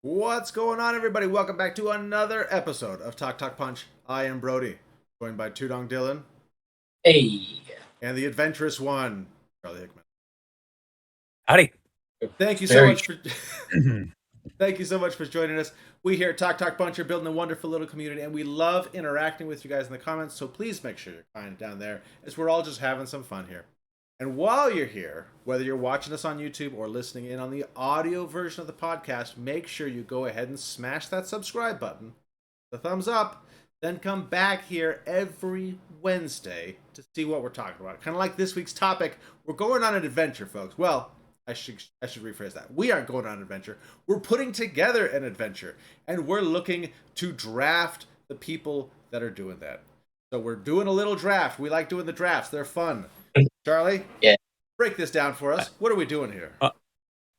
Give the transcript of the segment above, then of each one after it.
What's going on, everybody? Welcome back to another episode of Talk Talk Punch. I am Brody, joined by Tudong Dylan Hey. and the adventurous one, Charlie Hickman. Howdy. Thank you so much for thank you so much for joining us. We here at Talk Talk Punch are building a wonderful little community, and we love interacting with you guys in the comments. So please make sure you're kind down there, as we're all just having some fun here. And while you're here, whether you're watching us on YouTube or listening in on the audio version of the podcast, make sure you go ahead and smash that subscribe button, the thumbs up, then come back here every Wednesday to see what we're talking about. Kind of like this week's topic, we're going on an adventure, folks. Well, I should rephrase that. We aren't going on an adventure. We're putting together an adventure, and we're looking to draft the people that are doing that. So we're doing a little draft. We like doing the drafts. They're fun. Charlie? Yeah. Break this down for us. What are we doing here?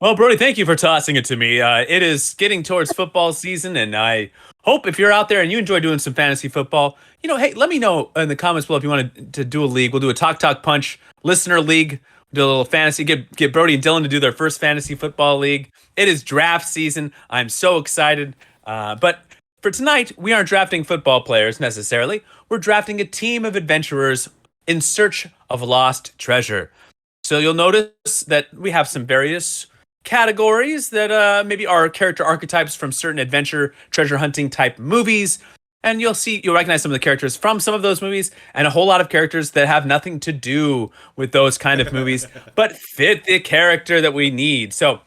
Well, Brody, thank you for tossing it to me. It is getting towards football season, and I hope if you're out there and you enjoy doing some fantasy football, hey, let me know in the comments below if you want to do a league. We'll do a Talk Talk Punch listener league. Do a little fantasy. Get Brody and Dylan to do their first fantasy football league. It is draft season. I'm so excited. But for tonight, we aren't drafting football players necessarily. We're drafting a team of adventurers in search of lost treasure. So you'll notice that we have some various categories that maybe are character archetypes from certain adventure, treasure hunting type movies. And you'll recognize some of the characters from some of those movies and a whole lot of characters that have nothing to do with those kind of movies, but fit the character that we need. So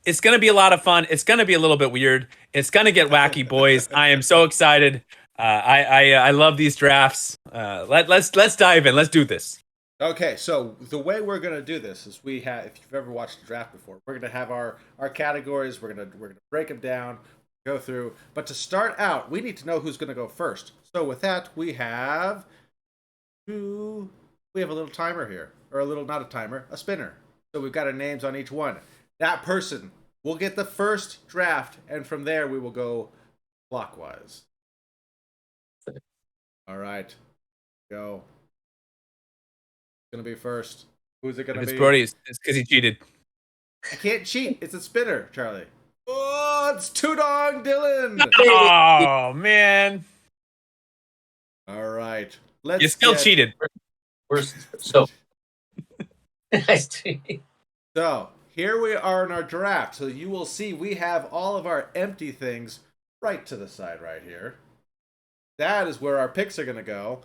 it's going to be a lot of fun. It's going to be a little bit weird. It's going to get wacky, boys. I am so excited. I love these drafts. Let's dive in. Let's do this. Okay, so the way we're gonna do this is if you've ever watched a draft before, we're gonna have our categories. We're gonna break them down, go through. But to start out, we need to know who's gonna go first. So with that, we have a little timer here, or not a timer, a spinner. So we've got our names on each one. That person will get the first draft, and from there we will go clockwise. All right, go. Gonna be first. Who's it gonna be? It's Brody. It's because he cheated. I can't cheat. It's a spinner, Charlie. Oh, it's Tudong Dylan. Oh man! All right, You still cheated. So nice to So here we are in our draft. So you will see we have all of our empty things right to the side right here. That is where our picks are gonna go,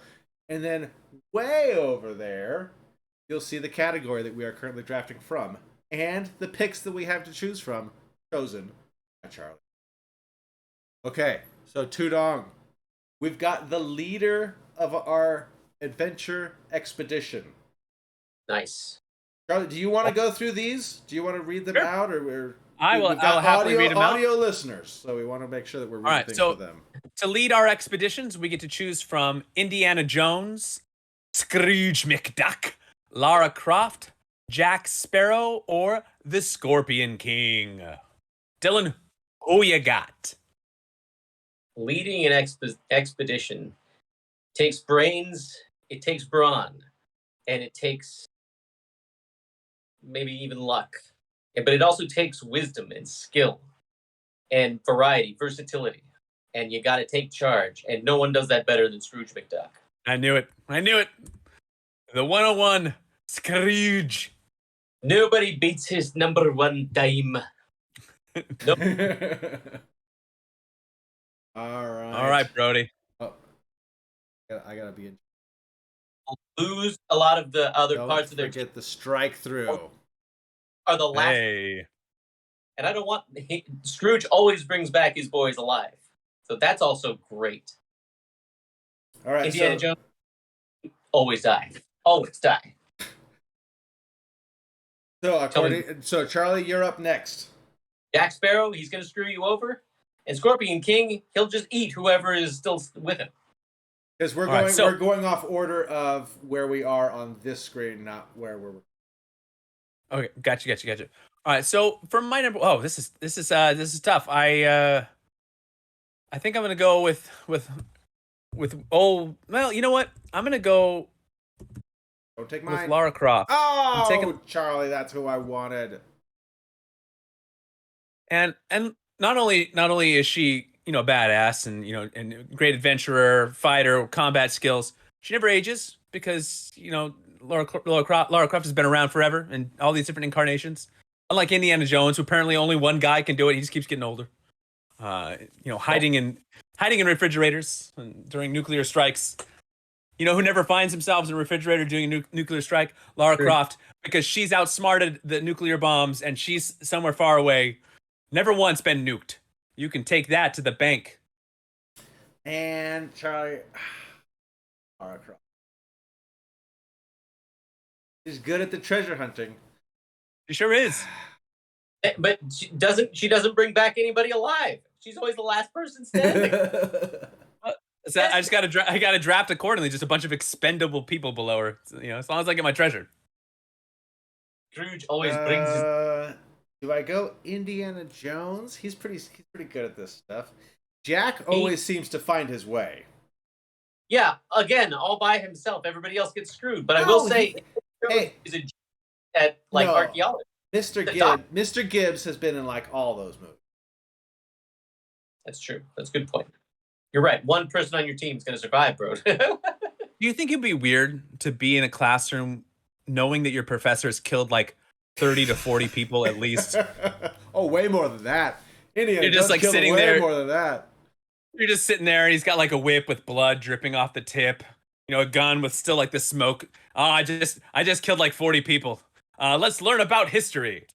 and then way over there, you'll see the category that we are currently drafting from, and the picks that we have to choose from, chosen by Charlie. Okay, so Tudong, we've got the leader of our adventure expedition. Nice. Charlie, do you want to go through these? Do you want to read them out, or I'll happily read them out. Audio listeners, so we want to make sure that we're reading things for them. To lead our expeditions, we get to choose from Indiana Jones, Scrooge McDuck, Lara Croft, Jack Sparrow, or the Scorpion King. Dylan, who you got? Leading an expedition takes brains, it takes brawn, and it takes maybe even luck. But it also takes wisdom and skill and variety, versatility. And you got to take charge. And no one does that better than Scrooge McDuck. I knew it. The 101, Scrooge. Nobody beats his number one dime. Nope. All right, Brody. Oh, I gotta be in. Lose a lot of the other parts of their. Get the strike through. Are the last. Hey. And I don't want. Scrooge always brings back his boys alive. So that's also great. All right, Indiana Jones always die. Always die. So Charlie, you're up next. Jack Sparrow, he's going to screw you over. And Scorpion King, he'll just eat whoever is still with him. Because we're going off order of where we are on this screen, not where we're. Okay, gotcha. All right, so for my number, this is tough. I think I'm gonna go with well, you know what? I'm gonna go. Don't take mine. With Lara Croft. Oh, Charlie, that's who I wanted. And not only is she, badass and and great adventurer, fighter, combat skills, she never ages because Lara Croft has been around forever in all these different incarnations. Unlike Indiana Jones, who apparently only one guy can do it, he just keeps getting older. Hiding in refrigerators during nuclear strikes. Who never finds themselves in a refrigerator doing a nuclear strike? Lara Croft, because she's outsmarted the nuclear bombs and she's somewhere far away, never once been nuked. You can take that to the bank. And Charlie, Lara Croft. She's good at the treasure hunting. She sure is. But she doesn't bring back anybody alive. She's always the last person standing. So I just gotta draft accordingly. Just a bunch of expendable people below her. As long as I get my treasure. Scrooge always brings his... Do I go Indiana Jones? He's pretty good at this stuff. Jack always seems to find his way. Yeah, again, all by himself. Everybody else gets screwed. But I will say, he's a at archaeology. Mr. Gibbs has been in all those movies. That's true. That's a good point. You're right. One person on your team is going to survive, bro. Do you think it'd be weird to be in a classroom knowing that your professor has killed 30 to 40 people at least? Oh, way more than that. You're just sitting there. More than that. You're just sitting there, and he's got a whip with blood dripping off the tip. A gun with still the smoke. Oh, I just killed 40 people. Let's learn about history.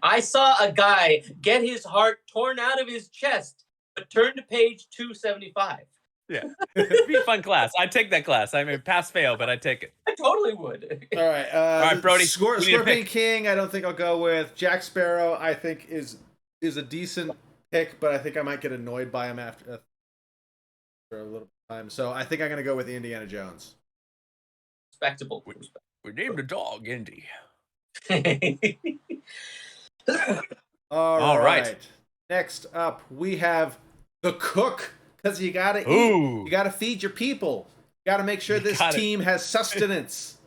I saw a guy get his heart torn out of his chest, but turn to page 275. Yeah, it'd be a fun class. I'd take that class. I mean, pass fail, but I'd take it. I totally would. All right, Brody. Scorpion King. I don't think I'll go with. Jack Sparrow. I think is a decent pick, but I think I might get annoyed by him after a little bit of time. So I think I'm gonna go with Indiana Jones. Respectable. We named a dog Indy. All right. Next up, we have the cook, because you gotta eat. You gotta feed your people. You gotta make sure this team has sustenance.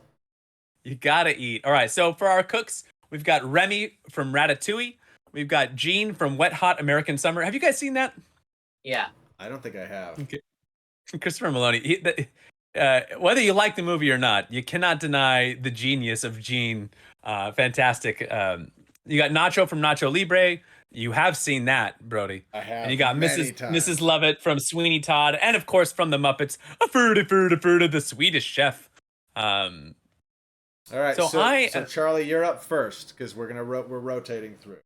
You gotta eat. All right. So for our cooks, we've got Remy from Ratatouille. We've got Gene from Wet Hot American Summer. Have you guys seen that? Yeah. I don't think I have. Okay. Christopher Maloney. Whether you like the movie or not, you cannot deny the genius of Gene. Fantastic. You got Nacho from Nacho Libre. You have seen that, Brody. I have. And you got Mrs. Lovett from Sweeney Todd, and of course from the Muppets, the Swedish Chef. All right. So Charlie, you're up first because we're rotating through.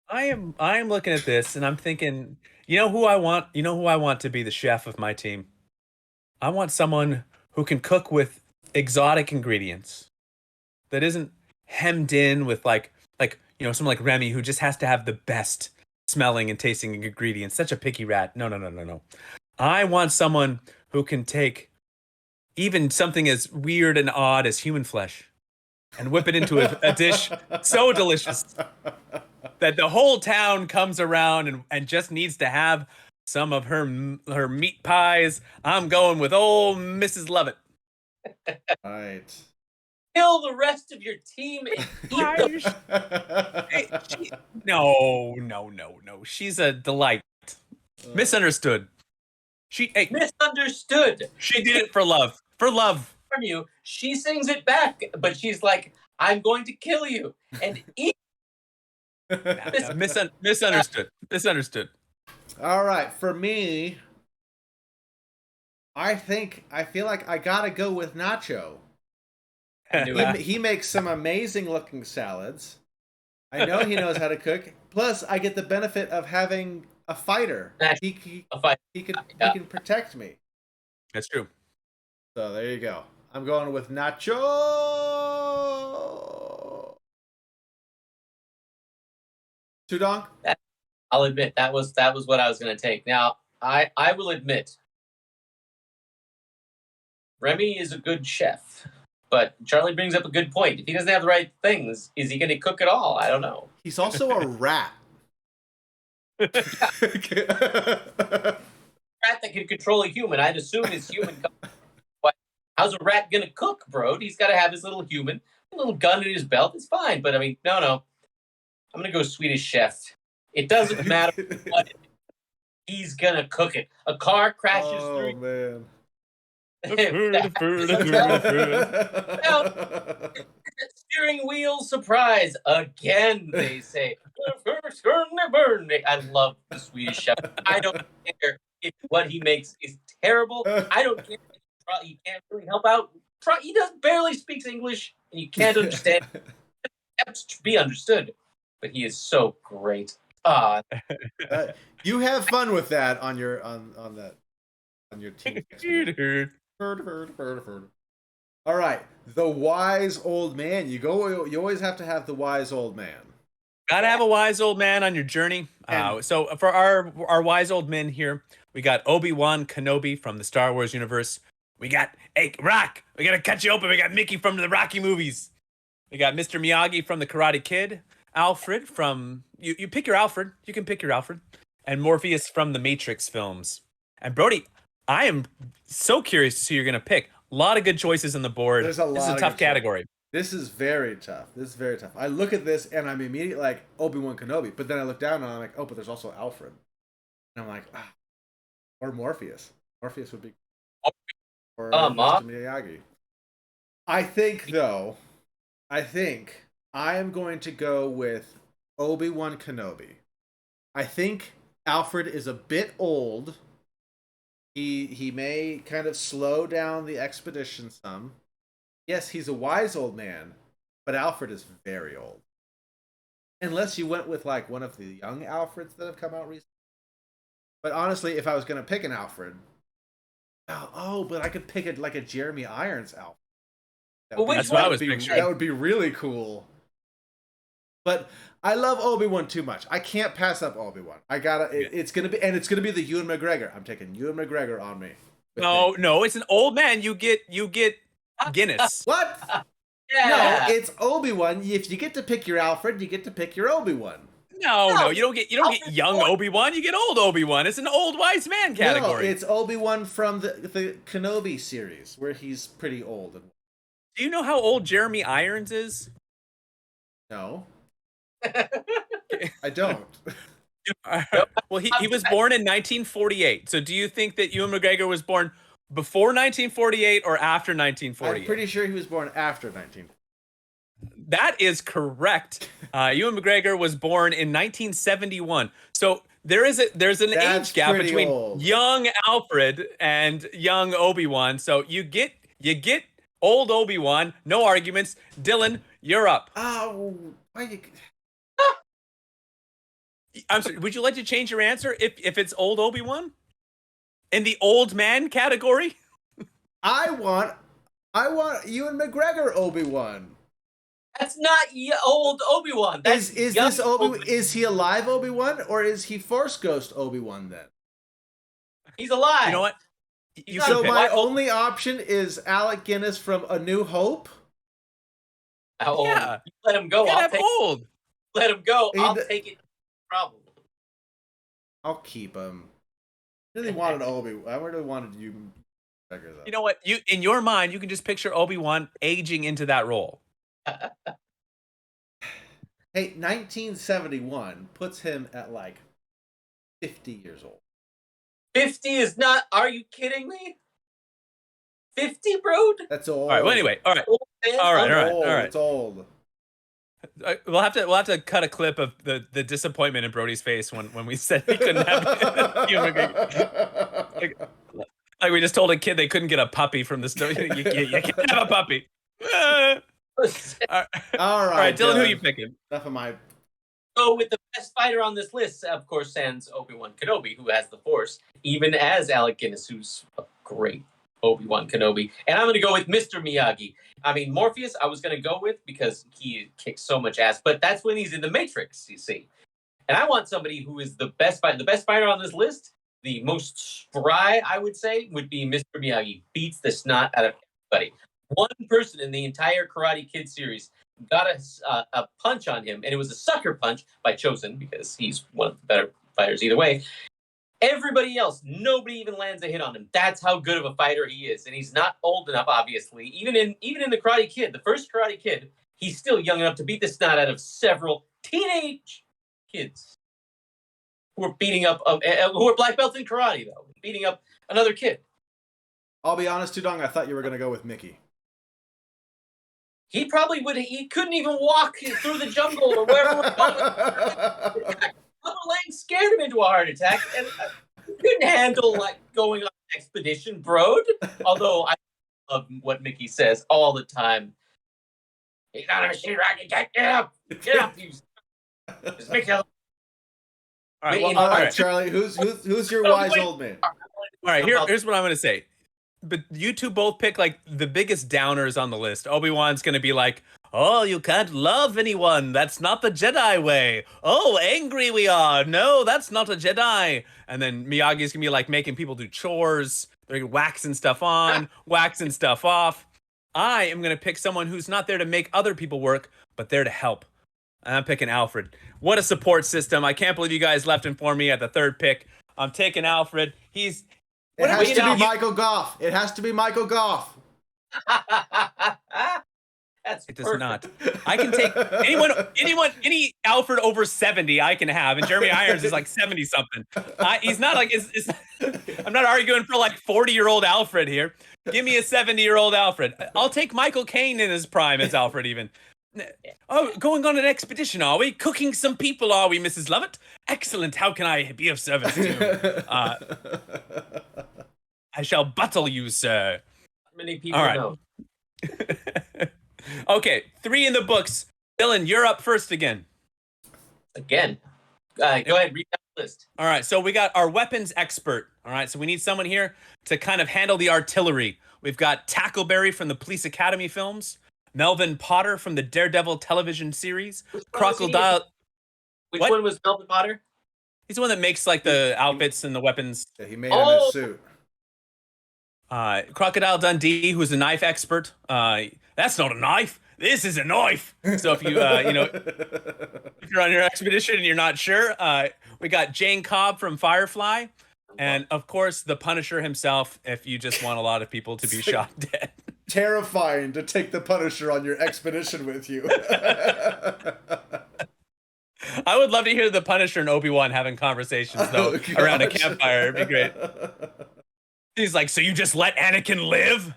I am looking at this and I'm thinking, who I want? You know who I want to be the chef of my team? I want someone who can cook with exotic ingredients, that isn't hemmed in with someone like Remy who just has to have the best smelling and tasting ingredients. Such a picky rat. No. I want someone who can take even something as weird and odd as human flesh and whip it into a dish so delicious that the whole town comes around and just needs to have some of her meat pies. I'm going with old Mrs. Lovett. All right. Kill the rest of your team. No. She's a delight. Misunderstood. Misunderstood. She did it for love. For love. From you, she sings it back, but she's like, "I'm going to kill you and eat." Misunderstood. All right, for me, I feel like I gotta go with Nacho. He makes some amazing looking salads. I know he knows how to cook. Plus, I get the benefit of having a fighter. He can protect me. That's true. So there you go. I'm going with Nacho. Tudong? I'll admit that was what I was going to take. Now, I will admit, Remy is a good chef, but Charlie brings up a good point. If he doesn't have the right things, is he going to cook at all? I don't know. He's also a rat. Rat that can control a human. I'd assume it's human. But how's a rat going to cook, bro? He's got to have his little human, a little gun in his belt. It's fine. But I mean, no. I'm going to go Swedish chef. It doesn't matter what it is. He's gonna cook it. A car crashes through. Man. Steering wheel surprise again. They say. I love the Swedish Chef. I don't care if what he makes is terrible. I don't care if he can't really help out. He barely speaks English, and you can't understand. Be understood, but he is so great. You have fun with that on your team. All right, the wise old man. You always have to have the wise old man. Gotta have a wise old man on your journey. So for our wise old men here, we got Obi-Wan Kenobi from the Star Wars universe. We got Rock. We gotta cut you open. We got Mickey from the Rocky movies. We got Mr. Miyagi from the Karate Kid. Alfred from you pick your Alfred. You can pick your Alfred. And Morpheus from the Matrix films. And Brody, I am so curious to see who you're gonna pick. A lot of good choices on the board. This is a tough category. This is very tough. I look at this and I'm immediately like Obi-Wan Kenobi, but then I look down and I'm like, oh, but there's also Alfred. And I'm like, or Morpheus. Morpheus would be. Or Mr. Miyagi. I think I am going to go with Obi-Wan Kenobi. I think Alfred is a bit old. He may kind of slow down the expedition some. Yes, he's a wise old man, but Alfred is very old. Unless you went with like one of the young Alfreds that have come out recently. But honestly, if I was going to pick an Alfred, but I could pick a Jeremy Irons Alfred. That's what I was picturing. That would be really cool. But I love Obi-Wan too much. I can't pass up Obi-Wan. It's gonna be the Ewan McGregor. I'm taking Ewan McGregor on me. No, it's an old man. You get Guinness. What? Yeah. No, it's Obi-Wan. If you get to pick your Alfred, you get to pick your Obi-Wan. No, you don't get young Obi-Wan. You get old Obi-Wan. It's an old wise man category. No, it's Obi-Wan from the Kenobi series, where he's pretty old. Do you know how old Jeremy Irons is? No. I don't. Well, he was born in 1948. So do you think that Ewan McGregor was born before 1948 or after 1948? I'm pretty sure he was born after 1948. That is correct. Ewan McGregor was born in 1971. So there's an age gap between young Alfred and young Obi-Wan. So you get old Obi-Wan. No arguments. Dylan, you're up. Oh, why you? I'm sorry. Would you like to change your answer if it's old Obi-Wan in the old man category? I want Ewan McGregor Obi-Wan. That's not old Obi-Wan. Is this Obi-Wan? Is he alive Obi-Wan, or is he Force Ghost Obi-Wan then? He's alive. You know what? So my only option is Alec Guinness from A New Hope. Yeah. You let him go. Old. Let him go. I'll take it. Problem. I'll keep him. I really wanted Obi-Wan. I really wanted you. You know what? You in your mind, you can just picture Obi-Wan aging into that role. Hey, 1971 puts him at like 50 years old. 50 is not. Are you kidding me? 50, bro? That's old. All right. Well, anyway. All right. All right. It's old. We'll have to cut a clip of the disappointment in Brody's face when we said he couldn't have like we just told a kid they couldn't get a puppy from the store. You can't have a puppy. All right, Dylan, who are you picking? Enough of my. So with the best fighter on this list, of course, sans Obi-Wan Kenobi, who has the Force, even as Alec Guinness, who's a great Obi-Wan Kenobi. And I'm going to go with Mr. Miyagi. I mean, Morpheus, I was going to go with because he kicks so much ass, but that's when he's in the Matrix, you see. And I want somebody who is the best fighter. The best fighter on this list, the most spry, I would say, would be Mr. Miyagi. Beats the snot out of everybody. One person in the entire Karate Kid series got a punch on him, and it was a sucker punch by Chosen, because he's one of the better fighters either way. Everybody else, nobody even lands a hit on him. That's how good of a fighter he is. And he's not old enough, obviously. Even in the Karate Kid, the first Karate Kid, he's still young enough to beat the snot out of several teenage kids. who are beating up, who are black belts in karate though, beating up another kid. I'll be honest, Tudong, I thought you were going to go with Mickey. He probably would. He couldn't even walk through the jungle or wherever we're going. Upper Lang scared him into a heart attack, and he couldn't handle like going on an expedition, bro. Although I love what Mickey says all the time. He's not a machine rocket. Get up, you. Just make it. All right, all right, Charlie. Who's your wise old man? All right, here's what I'm going to say. But you two both pick like the biggest downers on the list. Obi-Wan's going to be like, oh, you can't love anyone. That's not the Jedi way. Oh, angry we are. No, that's not a Jedi. And then Miyagi's going to be like making people do chores. They're waxing stuff on, waxing stuff off. I am going to pick someone who's not there to make other people work, but there to help. And I'm picking Alfred. What a support system. I can't believe you guys left him for me at the third pick. I'm taking Alfred. It has to be Michael Goff. It has to be Michael Goff. That's it does perfect. not. I can take any Alfred over 70 I can have, and Jeremy Irons is like 70 something. He's not like I'm not arguing for like 40-year-old Alfred here. Give me a 70-year-old Alfred. I'll take Michael Caine in his prime as Alfred even. Oh, going on an expedition, are we? Cooking some people, are we, Mrs. Lovett? Excellent. How can I be of service to you? I shall buttle you, sir. Many people know. Okay, 3 in the books. Dylan, you're up first again. Again. Go ahead, read that list. All right, so we got our weapons expert. All right, so we need someone here to kind of handle the artillery. We've got Tackleberry from the Police Academy films, Melvin Potter from the Daredevil television series, Crocodile. Which one was Melvin Potter? He's the one that makes like the outfits and the weapons. Yeah, he made him his suit. Crocodile Dundee, who's a knife expert. That's not a knife. This is a knife. So if you, if you're on your expedition and you're not sure, we got Jane Cobb from Firefly, and of course the Punisher himself. If you just want a lot of people to be shot dead. Terrifying to take the Punisher on your expedition with you. I would love to hear the Punisher and Obi-Wan having conversations though around a campfire. It'd be great. He's like, so you just let Anakin live?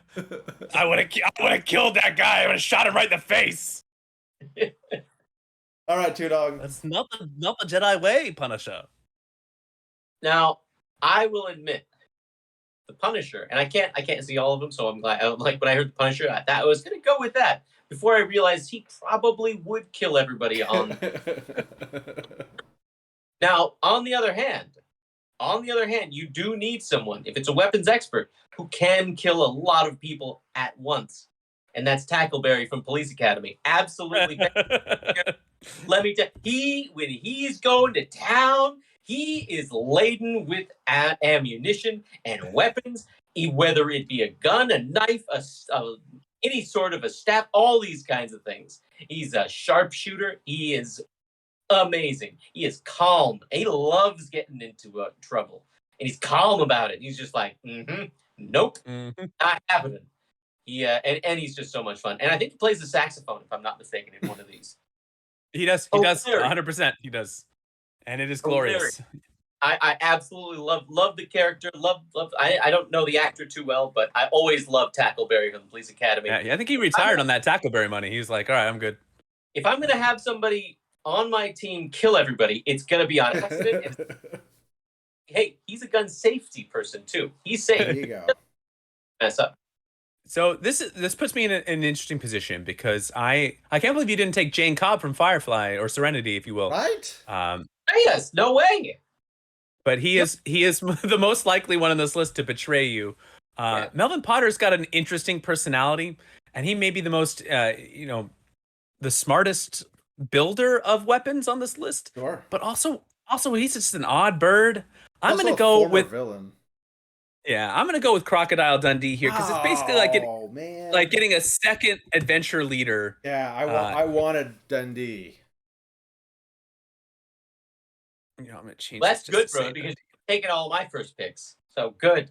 I would have killed that guy. I would have shot him right in the face. All right, Tudong. That's not the Jedi way, Punisher. Now, I will admit, the Punisher, and I can't see all of them, so I'm glad. Like when I heard the Punisher, I was gonna go with that before I realized he probably would kill everybody on. Now, on the other hand, you do need someone, if it's a weapons expert, who can kill a lot of people at once. And that's Tackleberry from Police Academy. Absolutely. Let me tell you, when he's going to town, he is laden with ammunition and weapons, whether it be a gun, a knife, any sort of a staff, all these kinds of things. He's a sharpshooter. He is amazing. He is calm. He loves getting into trouble, and he's calm about it. He's just like, nope, not happening. And he's just so much fun. And I think he plays the saxophone, if I'm not mistaken, in one of these. He does. He does. 100%. He does, and it is glorious. I absolutely love the character. Love. I don't know the actor too well, but I always loved Tackleberry from the Police Academy. Yeah, I think he retired on that Tackleberry money. He was like, all right, I'm good. If I'm gonna have somebody on my team kill everybody, it's gonna be on accident. Hey, he's a gun safety person too. He's safe. There you go. Mess up. So this puts me in an interesting position because I can't believe you didn't take Jane Cobb from Firefly or Serenity, if you will. Right? Yes, no way. But he is the most likely one on this list to betray you. Melvin Potter's got an interesting personality, and he may be the most the smartest builder of weapons on this list. Sure. But also he's just an odd bird. I'm Also gonna go former with villain. Yeah, I'm gonna go with Crocodile Dundee here because it's basically like getting a second adventure leader. Yeah, I wanted Dundee. I'm gonna change. Well, that's good, bro, because you're taking all my first picks. So good.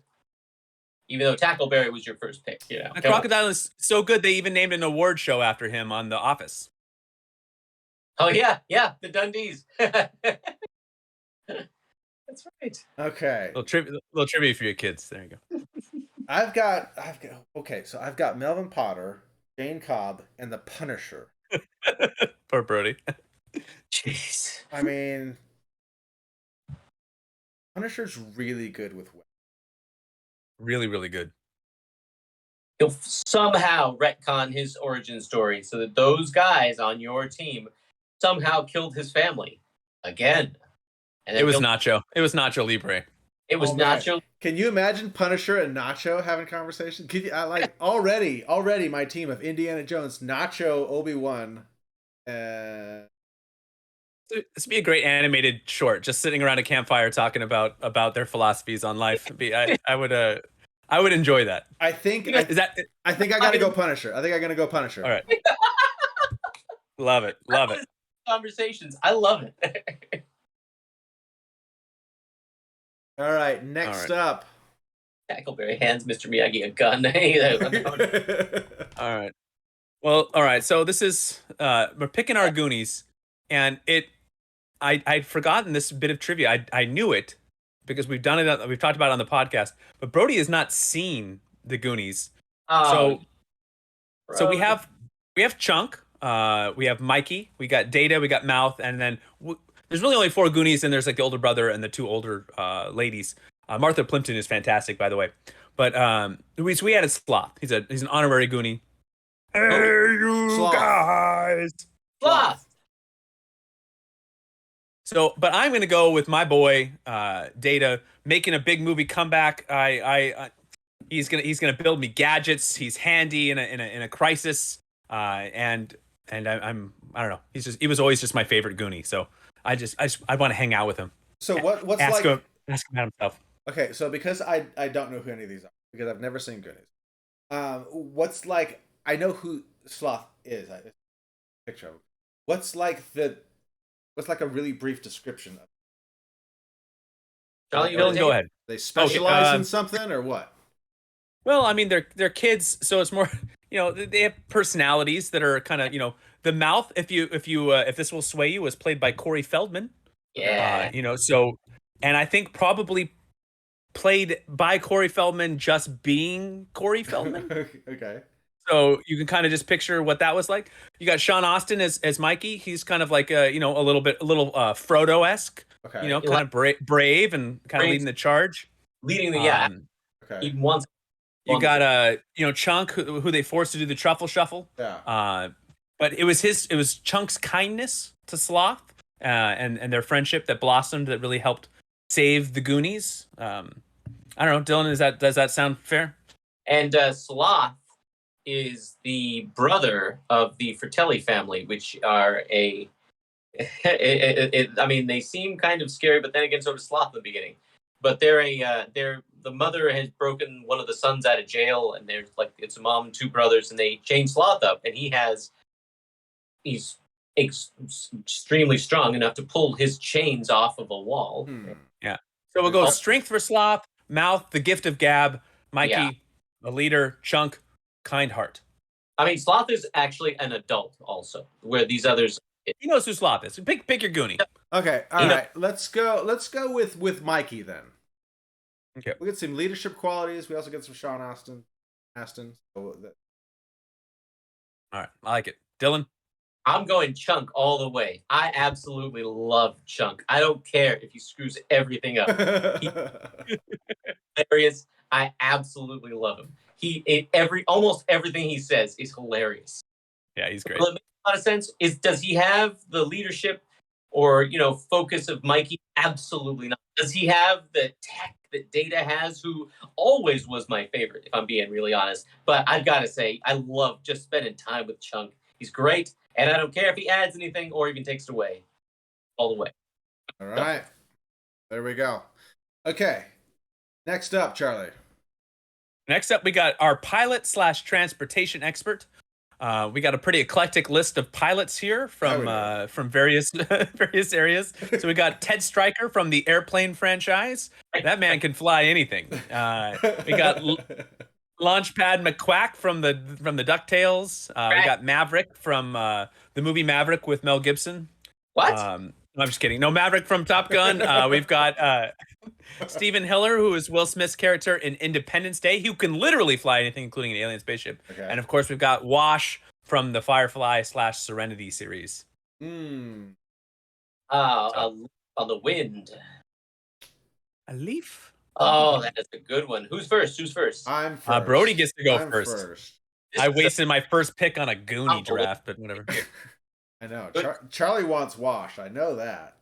Even though Tackleberry was your first pick, Crocodile is so good they even named an award show after him on The Office. Oh yeah, the Dundees. That's right. Okay. Little trivia for your kids. There you go. I've got Melvin Potter, Jane Cobb, and the Punisher. Poor Brody. Jeez. I mean, Punisher's really good with weapons. Really, really good. He'll somehow retcon his origin story so that those guys on your team somehow killed his family again. And It was Nacho. It was Nacho Libre. It was Nacho. Can you imagine Punisher and Nacho having a conversation? Already my team of Indiana Jones, Nacho, Obi-Wan. This would be a great animated short, just sitting around a campfire talking about their philosophies on life. I would enjoy that. I think I gotta go Punisher. All right. Love it. Conversations. I love it. All right, next up. Tackleberry hands Mr. Miyagi a gun. All right. Well, all right. So this is we're picking our Goonies, and I'd forgotten this bit of trivia. I knew it because we've talked about it on the podcast, but Brody has not seen the Goonies. So we have Chunk, we have Mikey, we got Data, we got Mouth, and then there's really only 4 Goonies, and there's like the older brother and the 2 older ladies. Martha Plimpton is fantastic, by the way. But we added Sloth. He's an honorary Goonie. Hey, you Sloth. guys! Sloth. So, but I'm gonna go with my boy Data making a big movie comeback. He's gonna build me gadgets. He's handy in a crisis. And I don't know. He was always just my favorite Goonie. So I want to hang out with him. So what's ask like? Ask him about himself. Okay, so because I don't know who any of these are because I've never seen Goonies. What's like? I know who Sloth is. Picture of him. What's like a really brief description of? Dylan, go ahead. They specialize in something or what? Well, I mean, they're kids, so it's more, they have personalities that are kind of, the Mouth. If this will sway you, was played by Corey Feldman. Yeah. And I think probably played by Corey Feldman, just being Corey Feldman. Okay. So you can kind of just picture what that was like. You got Sean Astin as Mikey. He's kind of like a little Frodo-esque. Okay. Kind of brave and kind of leading the charge. Okay. He wants. You got Chunk, who they forced to do the truffle shuffle. Yeah. But it was Chunk's kindness to Sloth and their friendship that blossomed that really helped save the Goonies. I don't know, Dylan. Does that sound fair? And Sloth is the brother of the Fratelli family, which are I mean, they seem kind of scary, but then again, so does Sloth in the beginning. But the mother has broken one of the sons out of jail, and there's it's a mom and 2 brothers, and they chain Sloth up, and he's extremely strong enough to pull his chains off of a wall. Yeah. So we'll go strength for Sloth, Mouth, the gift of gab, Mikey, the leader, Chunk, kind heart. I mean, Sloth is actually an adult also, where these others. He knows who Sloth is. Pick your Goonie. Okay, all right. Let's go with Mikey then. Okay. We get some leadership qualities. We also get some Sean Astin. All right, I like it. Dylan? I'm going Chunk all the way. I absolutely love Chunk. I don't care if he screws everything up. He's hilarious. I absolutely love him. Almost everything he says is hilarious. Yeah, he's great. Well, it makes a lot of sense. Does he have the leadership or focus of Mikey? Absolutely not. Does he have the tech that Data has, who always was my favorite, if I'm being really honest? But I've got to say, I love just spending time with Chunk. He's great, and I don't care if he adds anything or even takes it away. All the way. All right. There we go. Okay. Next up, Charlie. Next up, we got our pilot/transportation expert. We got a pretty eclectic list of pilots here from various various areas. So we got Ted Stryker from the Airplane franchise. That man can fly anything. We got Launchpad McQuack from the DuckTales. We got Maverick from the movie Maverick with Mel Gibson. What? I'm just kidding. No, Maverick from Top Gun. We've got Stephen Hiller, who is Will Smith's character in Independence Day, who can literally fly anything, including an alien spaceship. Okay. And of course, we've got Wash from the Firefly/Serenity series. Hmm. On the wind. A leaf? Oh, that is a good one. Who's first? I'm first. Brody gets to go I'm first. I wasted my first pick on a Goonie draft, but whatever. I know. Charlie wants Wash. I know that.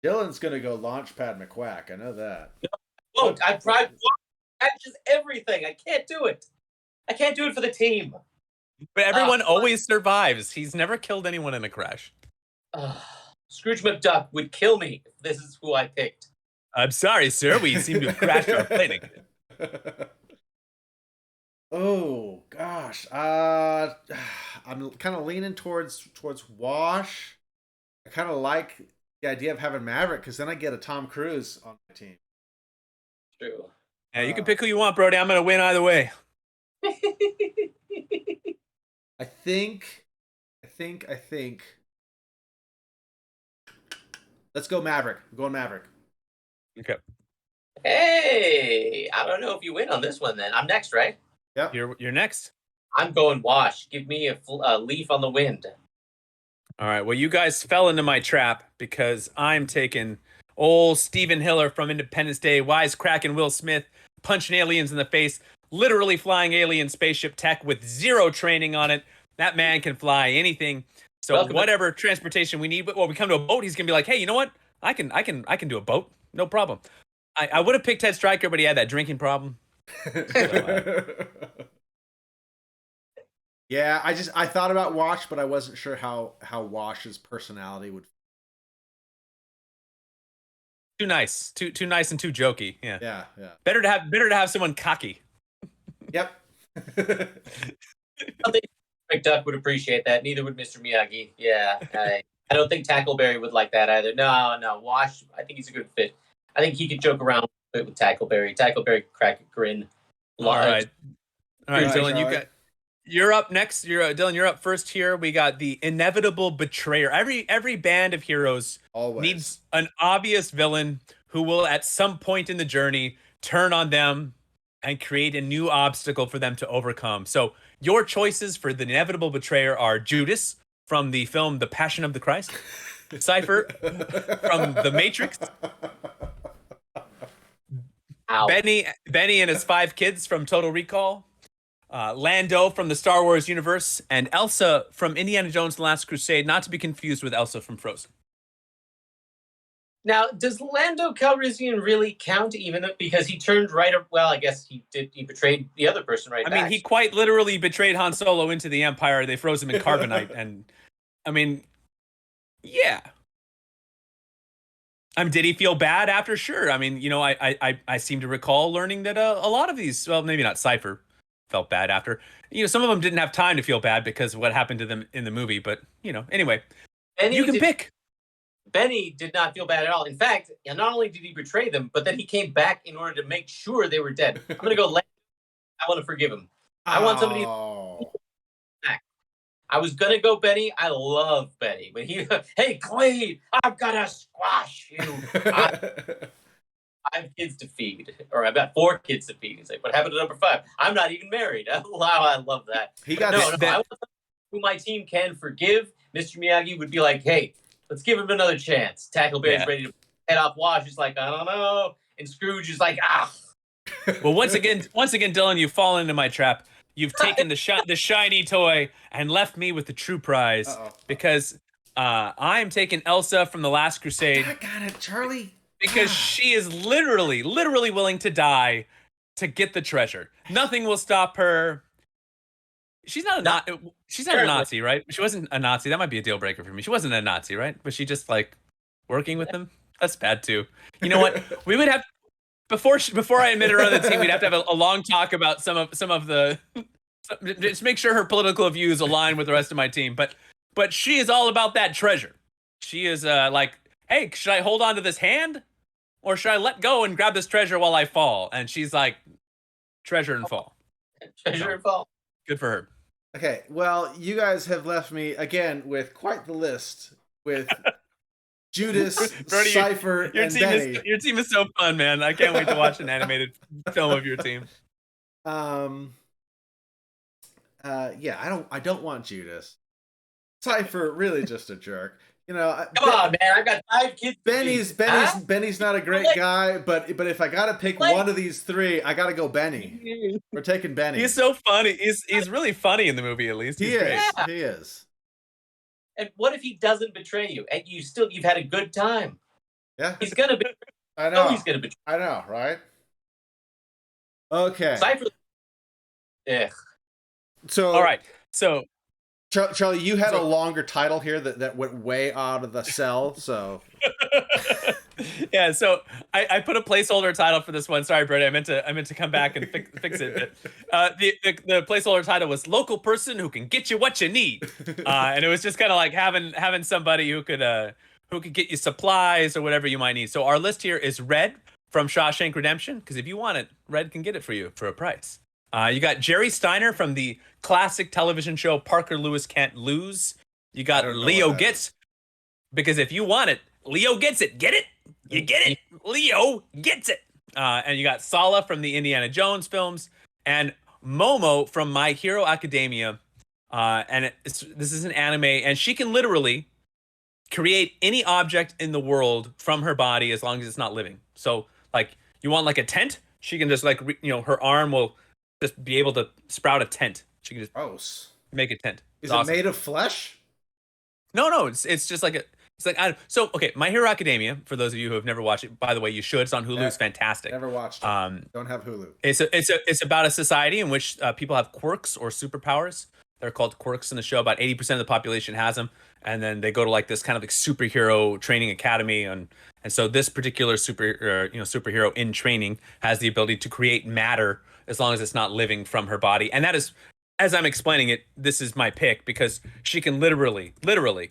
Dylan's going to go Launchpad McQuack. I know that. Won't. I catches everything. I can't do it. I can't do it for the team. But everyone always survives. He's never killed anyone in a crash. Scrooge McDuck would kill me if this is who I picked. I'm sorry, sir. We seem to have crashed our plane again. Oh gosh, I'm kind of leaning towards Wash. I kind of like the idea of having Maverick because then I get a Tom Cruise on my team. True. Yeah, you can pick who you want, Brody. I'm gonna win either way. I think. Let's go Maverick. I'm going Maverick. Okay. Hey, I don't know if you win on this one. Then I'm next, right? Yep. You're next. I'm going Wash. Give me a leaf on the wind. All right. Well, you guys fell into my trap because I'm taking old Stephen Hiller from Independence Day, wisecracking Will Smith, punching aliens in the face, literally flying alien spaceship tech with zero training on it. That man can fly anything. So whatever transportation we need, well, we come to a boat, he's gonna be like, hey, you know what? I can do a boat, no problem. I would have picked Ted Stryker, but he had that drinking problem. Yeah, I thought about Wash, but I wasn't sure how Wash's personality would. Too nice, too nice and too jokey. Yeah. Yeah. Better to have someone cocky. Yep. I think McDuck would appreciate that. Neither would Mr. Miyagi. Yeah, I don't think Tackleberry would like that either. No, Wash. I think he's a good fit. I think he could joke around with Tackleberry. Tackleberry could crack a grin. All right, Dylan, you're up next. Dylan, you're up first here. We got the inevitable betrayer. Every band of heroes needs an obvious villain who will, at some point in the journey, turn on them and create a new obstacle for them to overcome. So your choices for the inevitable betrayer are Judas from the film The Passion of the Christ, Cypher from The Matrix, Benny and his 5 kids from Total Recall, Lando from the Star Wars universe, and Elsa from Indiana Jones and the Last Crusade, not to be confused with Elsa from Frozen. Now, does Lando Calrissian really count, even because he turned right up? Well, I guess he did. He betrayed the other person back. I mean, he quite literally betrayed Han Solo into the Empire. They froze him in carbonite, and I mean, yeah. Did he feel bad after? Sure. I mean, I seem to recall learning that a lot of these, well, maybe not Cypher, felt bad after. Some of them didn't have time to feel bad because of what happened to them in the movie. But anyway, you can pick. Benny did not feel bad at all. In fact, not only did he betray them, but then he came back in order to make sure they were dead. I'm going to go Lando. I want to forgive him. I want somebody back. I was going to go Benny. I love Benny. But hey, Quaid, I'm going to squash you. I have kids to feed. Or I've got 4 kids to feed. He's like, what happened to number 5? I'm not even married. Wow, I love that. I want somebody who my team can forgive. Mr. Miyagi would be like, hey, let's give him another chance. Tackleberry's ready to head off Wash. He's like, I don't know. And Scrooge is like, ah. Well, once again, Dylan, you've fallen into my trap. You've taken the shiny toy and left me with the true prize. Because I'm taking Elsa from The Last Crusade. I got it, Charlie. Because she is literally willing to die to get the treasure. Nothing will stop her. She's not a Nazi, right? She wasn't a Nazi. That might be a deal breaker for me. She wasn't a Nazi, right? Was she just like working with them? That's bad too. You know what? We would have before I admit her on the team. We'd have to have a long talk about some of the just make sure her political views align with the rest of my team. But she is all about that treasure. She is like, hey, should I hold on to this hand, or should I let go and grab this treasure while I fall? And she's like, treasure and fall. Treasure and fall. Good for her. Okay, well, you guys have left me again with quite the list with Judas, Brody, Cypher, and Benny. Your team is so fun, man. I can't wait to watch an animated film of your team. Yeah, I don't want Judas. Cypher, really just a jerk. Come on, man! I've got 5 kids. Benny's not a great guy, but if I gotta pick one of these 3, I gotta go Benny. We're taking Benny. He's so funny. He's really funny in the movie. At least he is. Yeah. He is. And what if he doesn't betray you, and you've had a good time? Yeah, he's gonna betray. I know. He's gonna betray. I know, right? Okay. Cypher. Yeah. So all right. So Charlie, you had a longer title here that went way out of the cell. So yeah. So I put a placeholder title for this one. Sorry, Brady. I meant to come back and fix it. But, the placeholder title was "Local Person Who Can Get You What You Need," and it was just kind of like having somebody who could get you supplies or whatever you might need. So our list here is Red from Shawshank Redemption, because if you want it, Red can get it for you for a price. You got Jerry Steiner from the classic television show Parker Lewis Can't Lose. You got Leo Gets, because if you want it, Leo gets it. Get it? You get it? Leo gets it. And you got Sala from the Indiana Jones films, and Momo from My Hero Academia. And this is an anime, and she can literally create any object in the world from her body as long as it's not living. So, like, you want like a tent? She can just her arm will just be able to sprout a tent. She can just make a tent. Is it made of flesh? No. It's just like okay. My Hero Academia. For those of you who have never watched it, by the way, you should. It's on Hulu. It's fantastic. Never watched it. Don't have Hulu. It's about a society in which people have quirks or superpowers. They're called quirks in the show. About 80% of the population has them, and then they go to like this kind of like superhero training academy, and so this particular superhero in training has the ability to create matter as long as it's not living from her body. And that is, as I'm explaining it, this is my pick because she can literally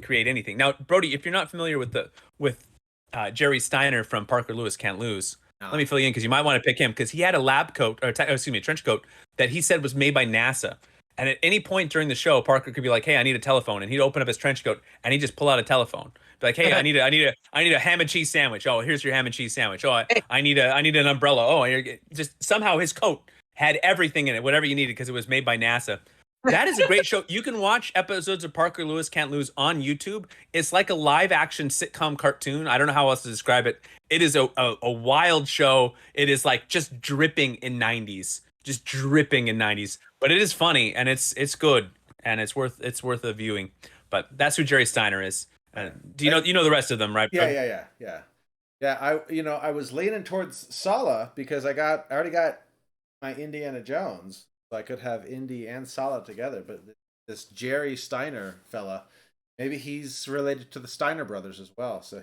create anything. Now, Brody, if you're not familiar with Jerry Steiner from Parker Lewis Can't Lose, let me fill you in because you might want to pick him because he had a a trench coat that he said was made by NASA. And at any point during the show, Parker could be like, "Hey, I need a telephone," and he'd open up his trench coat and he'd just pull out a telephone. Be like, "Hey, I need a ham and cheese sandwich. Oh, here's your ham and cheese sandwich. Oh, I need an umbrella. Oh, just somehow his coat had everything in it, whatever you needed, because it was made by NASA. That is a great show. You can watch episodes of Parker Lewis Can't Lose on YouTube. It's like a live action sitcom cartoon. I don't know how else to describe it. It is a wild show. It is like just dripping in 90s. Just dripping in 90s. But it is funny and it's good and it's worth a viewing. But that's who Jerry Steiner is. Do you know the rest of them, right? Yeah. I was leaning towards Sala because I already got my Indiana Jones, so I could have Indy and Sala together. But this Jerry Steiner fella, maybe he's related to the Steiner brothers as well. So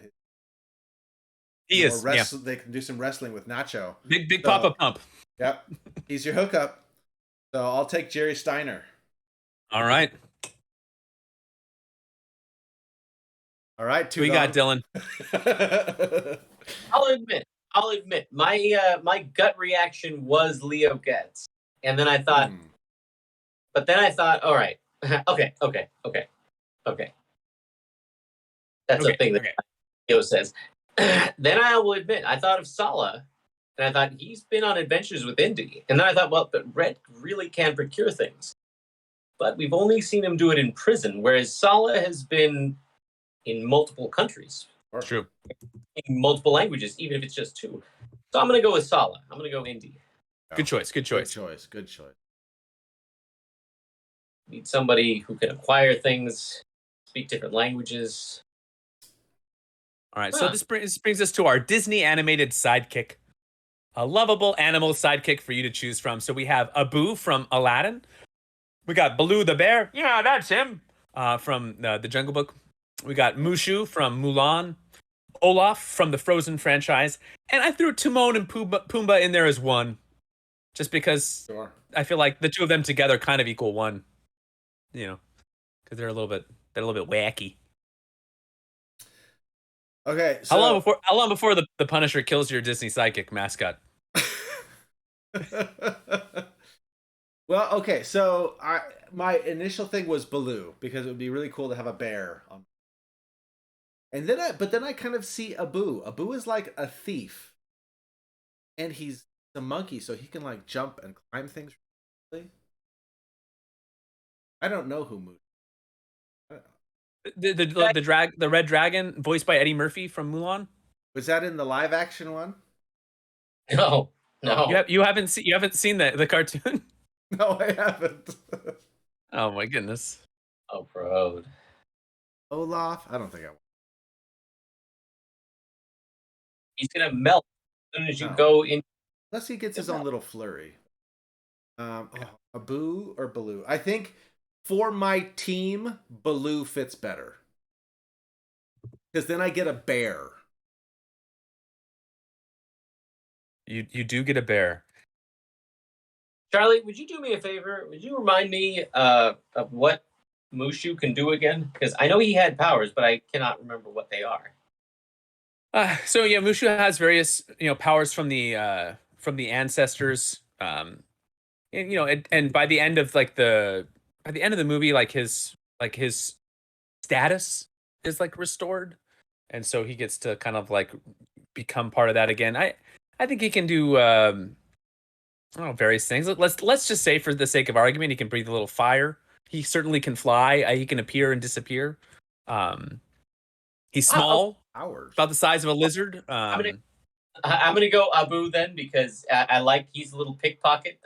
he is. Yeah. They can do some wrestling with Nacho. Big Papa Pump. Yep, he's your hookup. So I'll take Jerry Steiner. All right. All right. We got Dylan. I'll admit, my gut reaction was Leo Getz, and then I thought, all right, okay. That's a thing that Leo says. Then I will admit, I thought of Sala, and I thought he's been on adventures with Indy, and then I thought, well, but Red really can procure things, but we've only seen him do it in prison, whereas Sala has been in multiple countries. True. In multiple languages, even if it's just 2. So I'm going to go with Sala. I'm going to go Indy. Good choice. Good choice. Need somebody who can acquire things, speak different languages. All right, so this brings us to our Disney animated sidekick. A lovable animal sidekick for you to choose from. So we have Abu from Aladdin. We got Baloo the bear. Yeah, that's him. From the Jungle Book. We got Mushu from Mulan. Olaf from the Frozen franchise. And I threw Timon and Pumbaa in there as one. Just because I feel like the two of them together kind of equal one. You know, because they're a little bit wacky. Okay. So... How long before the Punisher kills your Disney sidekick mascot? Well, okay. So my initial thing was Baloo because it would be really cool to have a bear. And then I kind of see Abu. Abu is like a thief, and he's a monkey, so he can like jump and climb things. I don't know who Mushu. The red dragon voiced by Eddie Murphy from Mulan. Was that in the live action one? No, no. You haven't seen the cartoon? No, I haven't. Oh my goodness. Oh, bro. Olaf? I don't think I want. He's gonna melt as soon as you No. go in. Unless he gets his own little flurry. Abu or Baloo? I think for my team, Baloo fits better. Because then I get a bear. You do get a bear. Charlie, would you do me a favor? Would you remind me of what Mushu can do again? Because I know he had powers, but I cannot remember what they are. So yeah, Mushu has various powers from the ancestors. And by the end of the movie, like his status is like restored, and so he gets to kind of like become part of that again. I think he can do various things. Let's just say, for the sake of argument, he can breathe a little fire. He certainly can fly. He can appear and disappear. He's small, about the size of a lizard. I'm gonna go Abu then, because I like he's a little pickpocket.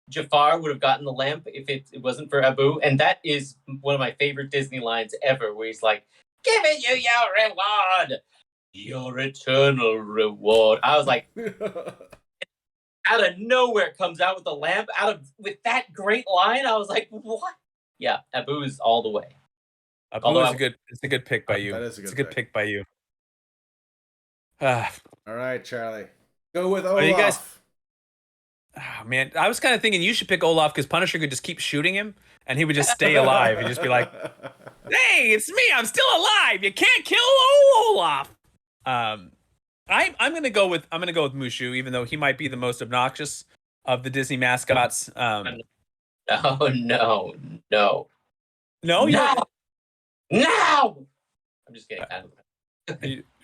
Jafar would have gotten the lamp if it wasn't for Abu, and that is one of my favorite Disney lines ever, where he's like, "Giving you your reward, your eternal reward." I was like, out of nowhere comes out with the lamp, with that great line. I was like, what? Yeah, Abu is all the way. Abu is it's a good pick by you. That is a good pick by you. All right, Charlie. Go with Olaf. You guys, oh, man, I was kind of thinking you should pick Olaf, because Punisher could just keep shooting him and he would just stay alive and just be like, "Hey, it's me. I'm still alive. You can't kill Olaf." I'm gonna go with Mushu, even though he might be the most obnoxious of the Disney mascots. Oh no. No, No! I'm just kidding.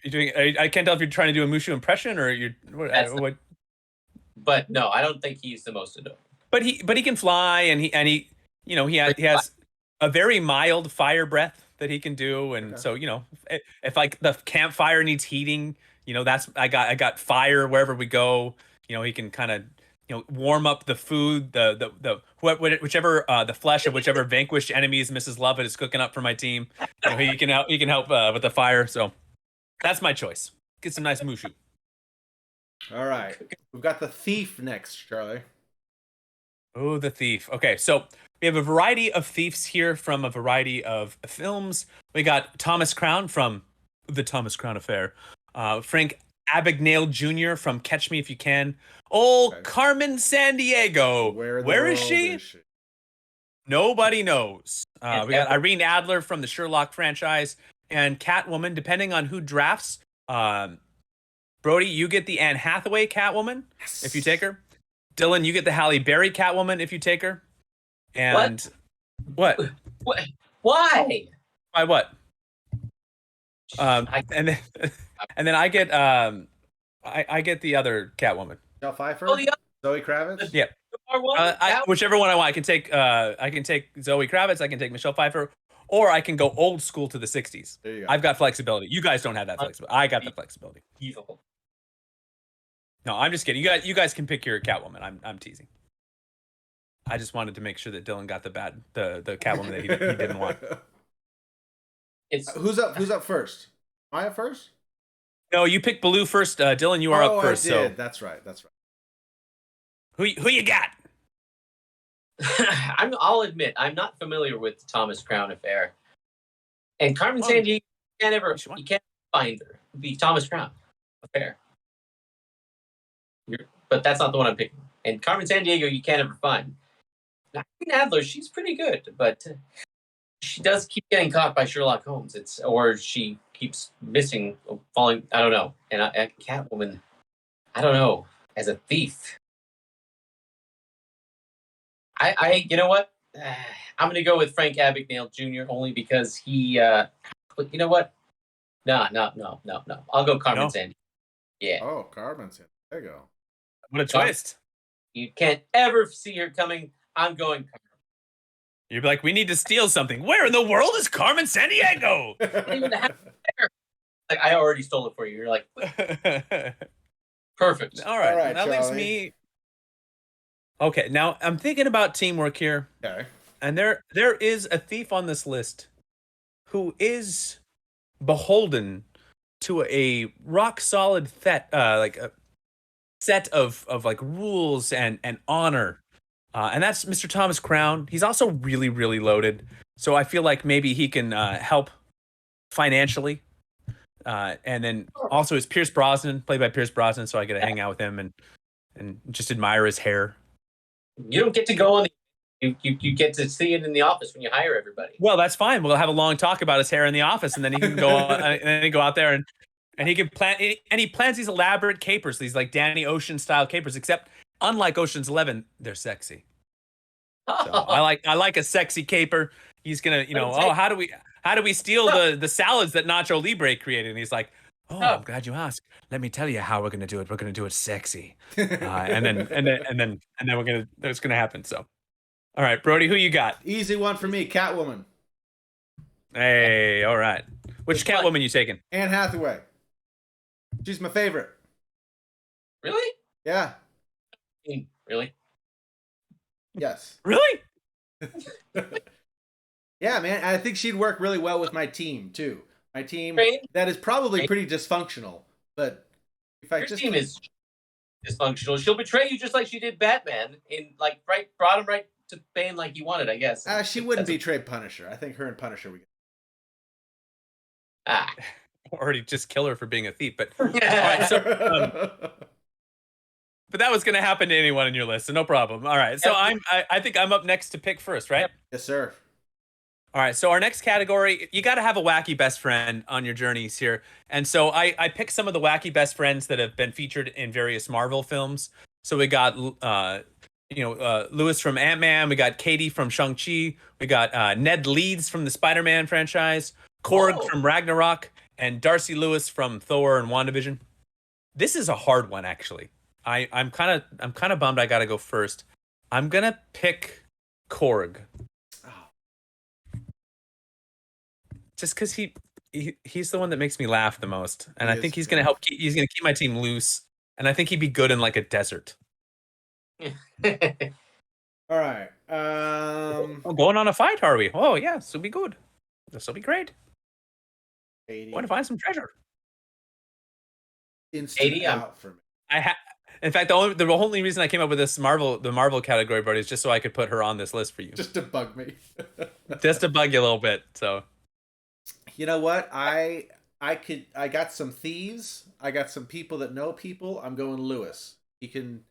You're doing. I can't tell if you're trying to do a Mushu impression or you're what. But no, I don't think he's the most adorable. But he can fly, and he he has a very mild fire breath that he can do, and so if like the campfire needs heating, that's I got fire wherever we go. He can kind of warm up the food, whichever the flesh of whichever vanquished enemies Mrs. Lovett is cooking up for my team. He can help with the fire. So that's my choice. Get some nice Mushu. All right, we've got the thief next, Charlie. Oh, the thief. Okay, so we have a variety of thieves here from a variety of films. We got Thomas Crown from The Thomas Crown Affair, Frank Abagnale Jr. from Catch Me If You Can, Carmen Sandiego. Where is she? Nobody knows. We got Irene Adler from the Sherlock franchise, and Catwoman, depending on who drafts. Brody, you get the Anne Hathaway Catwoman if you take her. Dylan, you get the Halle Berry Catwoman if you take her. And what? Why? Why what? And then I get I get the other Catwoman. Michelle Pfeiffer? Oh, the Zoe Kravitz? Yeah. Whichever one I want. I can take Zoe Kravitz, I can take Michelle Pfeiffer, or I can go old school to the 60s. There you go. I've got flexibility. You guys don't have that flexibility. I got the flexibility. Evil. No, I'm just kidding. You guys can pick your Catwoman. I'm teasing. I just wanted to make sure that Dylan got the Catwoman that he didn't want. Who's up first? Am I up first? No, you picked Baloo first. Dylan, you are up first. I did. So That's right. who you got? I'll admit I'm not familiar with the Thomas Crown Affair, and Carmen Sandiego you can't find her. It'd be Thomas Crown Affair. But that's not the one I'm picking. And Carmen Sandiego you can't ever find. Irene Adler, she's pretty good, but she does keep getting caught by Sherlock Holmes. Or she keeps missing, falling. I don't know. And Catwoman, I don't know. As a thief, you know what? I'm gonna go with Frank Abagnale Jr. only because he. But you know what? No. I'll go Carmen No? Sandiego. Yeah. Oh, Carmen's in. There you go. What a twist. You can't ever see her coming. I'm going Carmen. You're like, we need to steal something. Where in the world is Carmen Sandiego? Even have like I already stole it for you. You're like, perfect. All right. All right, That leaves Charlie. me. Okay, now I'm thinking about teamwork here. Okay. And there is a thief on this list who is beholden to a rock solid like a set of like rules and honor. And that's Mr. Thomas Crown. He's also really, really loaded. So I feel like maybe he can help financially. And then also is Pierce Brosnan, played by Pierce Brosnan, so I get to hang out with him and just admire his hair. You don't get to go on the you get to see it in the office when you hire everybody. Well, that's fine. We'll have a long talk about his hair in the office, and then he can go and then he go out there and he can plan and he plans these elaborate capers, these like Danny Ocean style capers. Except unlike Ocean's 11, they're sexy. So I like a sexy caper. He's gonna, how do we steal the salads that Nacho Libre created? And he's like, I'm glad you asked. Let me tell you how we're gonna do it. We're gonna do it sexy, and then that's gonna happen. So. All right, Brody, who you got? Easy one for me, Catwoman. Hey, all right. Which Catwoman you taking? Anne Hathaway. She's my favorite. Really? Yeah. Really? Yes. Really? Yeah, man. I think she'd work really well with my team too. My team that is probably pretty dysfunctional, but if I Your just team is dysfunctional. She'll betray you just like she did Batman brought him right to Bane like he wanted, I guess. She wouldn't betray Punisher. I think her and Punisher would. Or he'd just kill her for being a thief. But all right, so, but that was going to happen to anyone in your list, so no problem. All right, so I think I'm up next to pick first, right? Yes, sir. All right, so our next category, you got to have a wacky best friend on your journeys here. And so I picked some of the wacky best friends that have been featured in various Marvel films. So we got Lewis from Ant-Man. We got Katie from Shang-Chi. We got Ned Leeds from the Spider-Man franchise. Korg from Ragnarok. And Darcy Lewis from Thor and WandaVision. This is a hard one, actually. I'm kind of bummed I got to go first. I'm going to pick Korg. Just because he's the one that makes me laugh the most. And I think he's going to help. He's going to keep my team loose. And I think he'd be good in like a desert. All right. We're going on a fight, are we? Oh, yeah. This will be good. This will be great. 80. Want to find some treasure. Instant out for me. In fact, the only reason I came up with the Marvel category, buddy, is just so I could put her on this list for you. Just to bug me. Just to bug you a little bit. So. You know what? I got some thieves. I got some people that know people. I'm going Lewis. He can.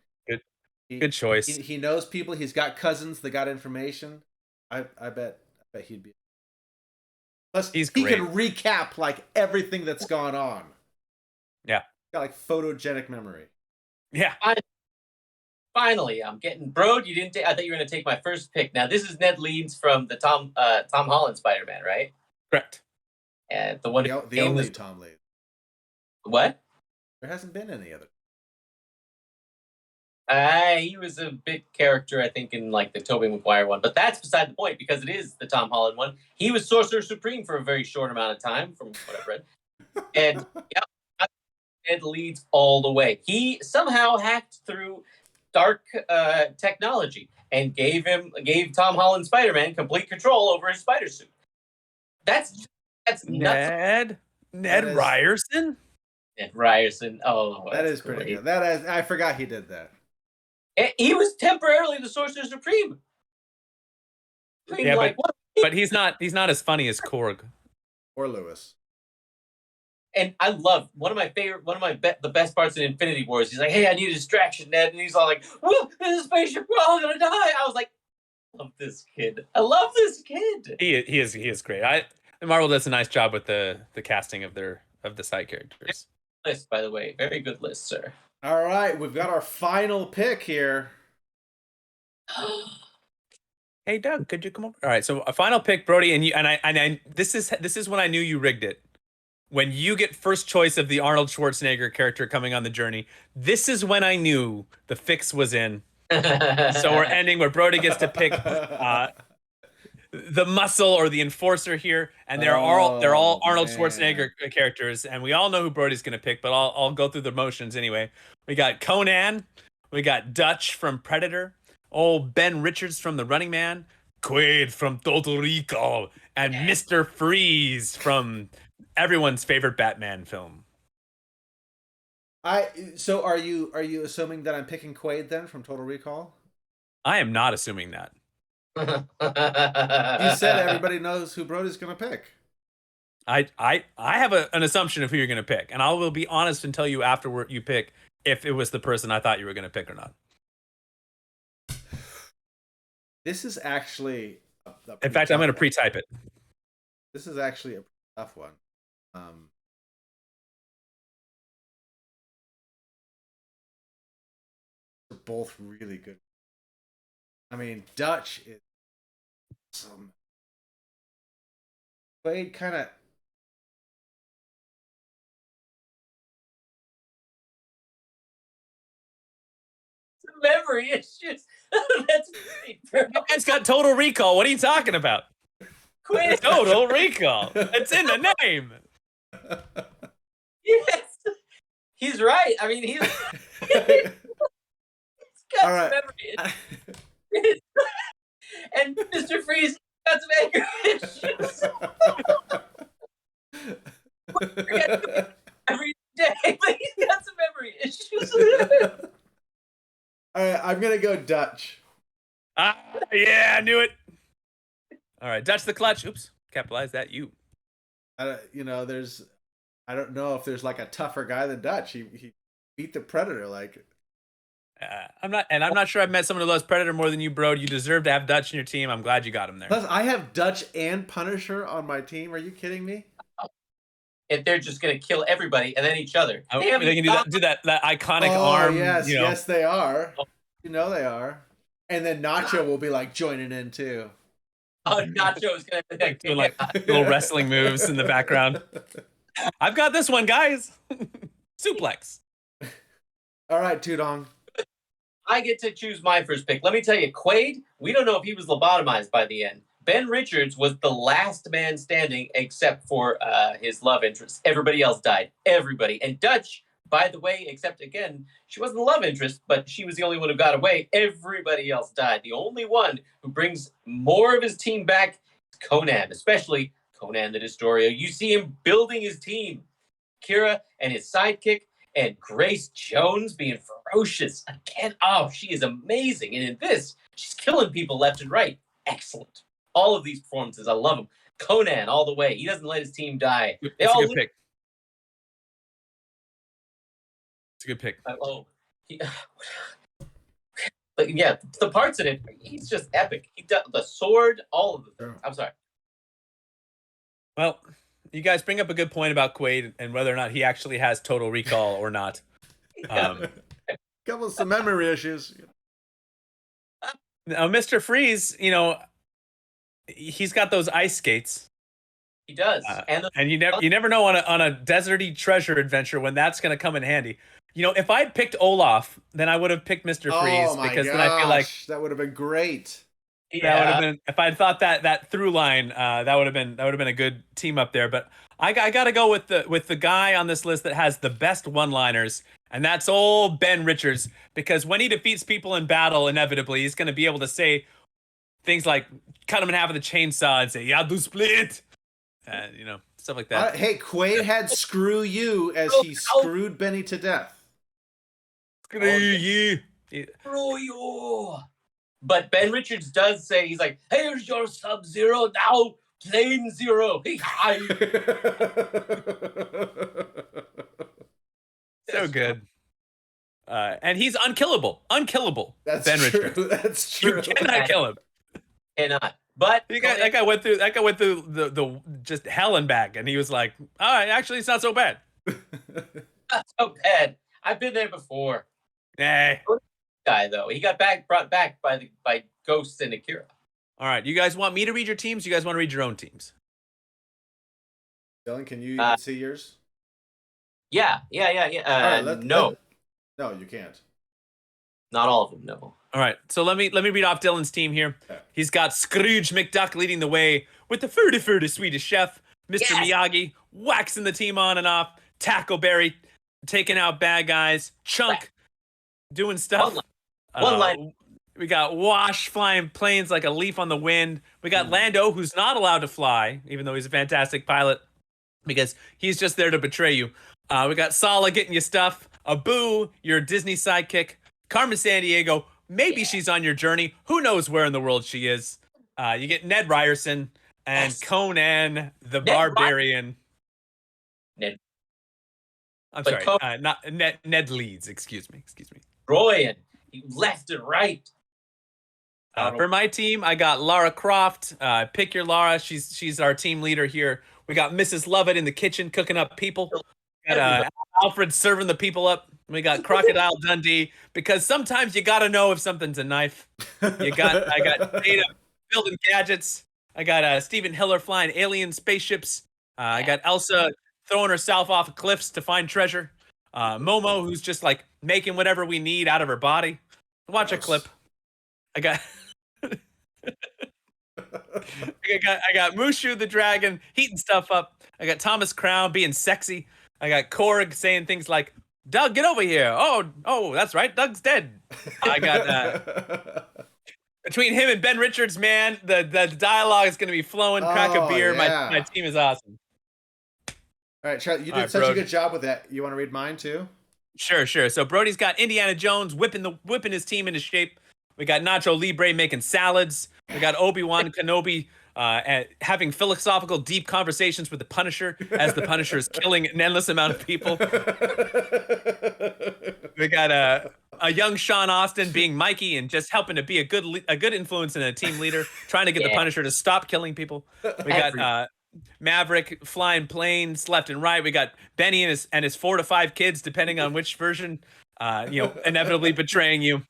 Good choice. He knows people. He's got cousins that got information. I bet he'd be. Plus, he can recap like everything that's gone on. Yeah. Got like photogenic memory. Yeah. Finally, I'm getting Brode. You didn't. I thought you were going to take my first pick. Now this is Ned Leeds from the Tom Holland Spider-Man, right? Correct. And the one the only Tom Leeds. What? There hasn't been any other. He was a big character, I think, in like the Tobey Maguire one, but that's beside the point because it is the Tom Holland one. He was Sorcerer Supreme for a very short amount of time, from what I've read, and Ned Leeds all the way. He somehow hacked through dark technology and gave Tom Holland Spider-Man complete control over his spider suit. That's nuts. Ned Ryerson. Ned Ryerson. Oh, that is pretty good. I forgot he did that. He was temporarily the Sorcerer Supreme. I mean, yeah, but he's not as funny as Korg or Lewis. And I love the best parts in Infinity Wars. He's like, "Hey, I need a distraction, Ned," and he's all like, "Well, this spaceship, we're all gonna die." I was like, "I love this kid. I love this kid." He is great. Marvel does a nice job with the casting of the side characters. List, by the way, very good list, sir. All right, we've got our final pick here. Hey, Doug, could you come over? All right, so a final pick, Brody, and I this is when I knew you rigged it. when you get first choice of the Arnold Schwarzenegger character coming on the journey, this is when I knew the fix was in. So we're ending where Brody gets to pick the muscle or the enforcer here, and they're all Arnold Schwarzenegger characters, and we all know who Brody's gonna pick, but I'll go through the motions anyway. We got Conan, we got Dutch from Predator, old Ben Richards from The Running Man, Quaid from Total Recall, and Mr. Freeze from everyone's favorite Batman film. So are you assuming that I'm picking Quaid then from Total Recall? I am not assuming that. You said everybody knows who Brody's gonna pick. I have an assumption of who you're gonna pick, and I will be honest and tell you afterward you pick if it was the person I thought you were gonna pick or not. This is actually in fact, I'm gonna pre-type it. This is actually a tough one. They're both really good. I mean, Dutch is some Quaid kind of. Memory issues. That's great. It's got Total Recall. What are you talking about? Quaid. Total Recall. It's in the name. Yes, he's right. I mean, he's got All right. some memory. And Mr. Freeze got some anger issues. Every day, but he's got some memory issues. All right, I'm gonna go Dutch. Yeah, I knew it. All right, Dutch the clutch. Oops, capitalize that. You know, I don't know if there's like a tougher guy than Dutch. He beat the Predator. Like, I'm not sure I've met someone who loves Predator more than you, bro. You deserve to have Dutch in your team. I'm glad you got him there. Plus, I have Dutch and Punisher on my team. Are you kidding me? If they're just gonna kill everybody and then each other, they can do that iconic arm. Yes, you know. yes, they are. You know they are. And then Nacho will be like joining in too. Oh, Nacho's gonna be doing like little wrestling moves in the background. I've got this one, guys. Suplex. All right, Tudong. I get to choose my first pick. Let me tell you, Quaid, we don't know if he was lobotomized by the end. Ben Richards was the last man standing except for his love interest. Everybody else died. Everybody. And Dutch, by the way, except again, she wasn't the love interest, but she was the only one who got away. Everybody else died. The only one who brings more of his team back is Conan, especially Conan the Destroyer. You see him building his team. Kira and his sidekick and Grace Jones being ferocious again. Oh, she is amazing. And in this, she's killing people left and right. Excellent. All of these performances, I love them. Conan, all the way. He doesn't let his team die. It's a good pick. It's a good pick. But yeah, the parts in it, he's just epic. He does the sword, all of the things. I'm sorry. Well, you guys bring up a good point about Quaid and whether or not he actually has Total Recall or not. Couple of some memory issues. Now, Mr. Freeze, you know, he's got those ice skates. He does, and you never know on a deserty treasure adventure when that's going to come in handy. You know, if I'd picked Olaf, then I would have picked Mr. Freeze because then I feel like that would have been great. That would have been, if I'd thought that through line, that would have been a good team up there. But I got to go with the guy on this list that has the best one-liners, and that's old Ben Richards. Because when he defeats people in battle, inevitably he's going to be able to say things like cut him in half with a chainsaw and say "Ya do split," you know, stuff like that. Hey, Quaid had "screw you" as he screwed Benny to death. Screw you. Screw you. But Ben Richards does say, he's like, here's your Sub-Zero, now Plane Zero. Hey, hi. So good. And he's unkillable. Unkillable. That's Ben true. Richards. That's true. You cannot kill him. Cannot. But that guy went through the just hell and back, and he was like, all right, actually it's not so bad. Not so bad. I've been there before. Hey. Guy though, he got brought back by Ghosts and Akira. All right, you guys want me to read your teams? You guys want to read your own teams? Dylan, can you even see yours? Yeah. No, no, you can't. not all of them. No. All right, so let me read off Dylan's team here. Okay. He's got Scrooge McDuck leading the way with the furdy Swedish chef, Mr. Yes! Miyagi waxing the team on and off, Tackleberry taking out bad guys, Chunk doing stuff. One line. We got Wash flying planes like a leaf on the wind. We got Lando, who's not allowed to fly, even though he's a fantastic pilot, because he's just there to betray you. We got Sala getting you stuff. Abu, your Disney sidekick. Carmen Sandiego, maybe she's on your journey. Who knows where in the world she is? You get Ned Ryerson and Yes. Conan the Barbarian. Ned. I'm But sorry, not Ned Leeds. Excuse me. Roy and left and right. For my team, I got Lara Croft. Pick your Lara. She's our team leader here. We got Mrs. Lovett in the kitchen cooking up people. We got Alfred serving the people up. We got Crocodile Dundee, because sometimes you gotta know if something's a knife. I got Data building gadgets. I got Stephen Hiller flying alien spaceships. I got Elsa throwing herself off of cliffs to find treasure. Momo, who's just like making whatever we need out of her body. Watch a clip. I got I got Mushu the dragon heating stuff up. I got Thomas Crown being sexy. I got Korg saying things like, "Doug, get over here." Oh, that's right. Doug's dead. I got between him and Ben Richards, man, the dialogue is going to be flowing. Crack a beer. Yeah. My team is awesome. All right, Charlie, you did such a good job with that. You want to read mine too? Sure. So Brody's got Indiana Jones whipping his team into shape. We got Nacho Libre making salads. We got Obi-Wan Kenobi having philosophical, deep conversations with the Punisher as the Punisher is killing an endless amount of people. We got a young Sean Austin being Mikey and just helping to be a good influence and a team leader, trying to get the Punisher to stop killing people. We got Maverick flying planes left and right. We got Benny and his 4 to 5 kids, depending on which version, inevitably betraying you.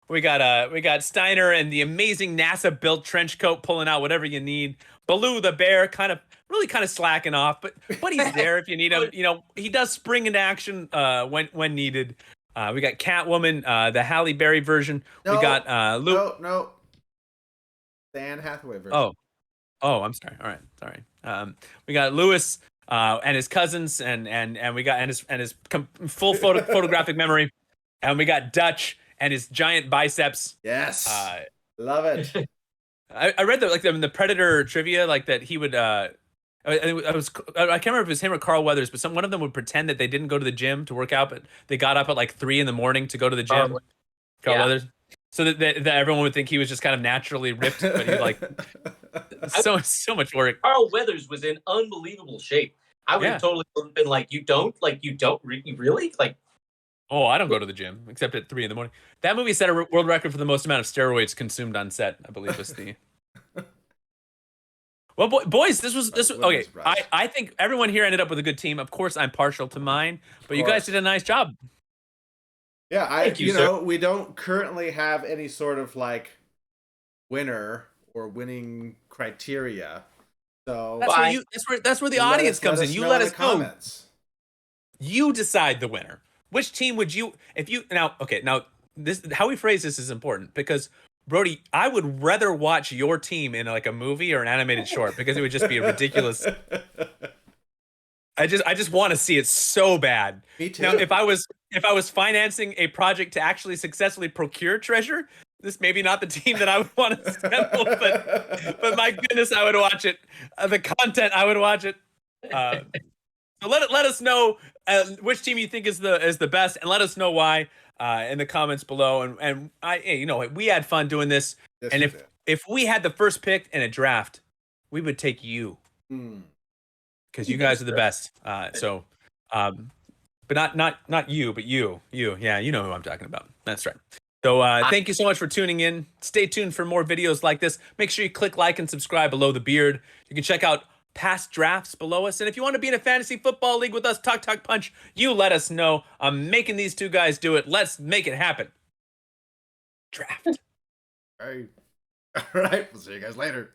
We got Steiner and the amazing NASA built trench coat pulling out whatever you need. Baloo the bear kind of slacking off, but he's there if you need him. He does spring into action when needed. We got Catwoman, the Halle Berry version. We got Luke. No. The Anne Hathaway version. Oh, I'm sorry. All right, sorry. We got Lewis and his cousins, and we got his full photographic memory, and we got Dutch and his giant biceps. Yes, love it. I read that in the Predator trivia, like that he would. I can't remember if it was him or Carl Weathers, but one of them would pretend that they didn't go to the gym to work out, but they got up at like 3 a.m. to go to the gym. Carl Weathers, so that everyone would think he was just kind of naturally ripped, but he like so much work. Carl Weathers was in unbelievable shape. I would have totally been like, you don't really like. Oh, I don't go to the gym except at 3 a.m. That movie set a world record for the most amount of steroids consumed on set. I believe was the. Well, boys, this was okay. I think everyone here ended up with a good team. Of course, I'm partial to mine, but you guys did a nice job. Yeah, we don't currently have any sort of like winner or winning criteria. So that's where the audience comes in. You let us know. Comments. You decide the winner. Which team would you, now this, how we phrase this is important, because Brody, I would rather watch your team in like a movie or an animated short, because it would just be a ridiculous. I just want to see it so bad. Me too. Now, if I was financing a project to actually successfully procure treasure, this may be not the team that I would want to assemble, but my goodness, I would watch it. The content, I would watch it. So let us know which team you think is the best, and let us know why in the comments below. And we had fun doing this. Yes, and if we had the first pick in a draft, we would take you because you guys are the best. But not you, but you. Yeah, you know who I'm talking about. That's right. So thank you so much for tuning in. Stay tuned for more videos like this. Make sure you click like and subscribe below the beard. You can check out past drafts below us, and if you want to be in a fantasy football league with us, Talk Punch, you let us know. I'm making these two guys do it. Let's make it happen. Draft. All right. We'll see you guys later.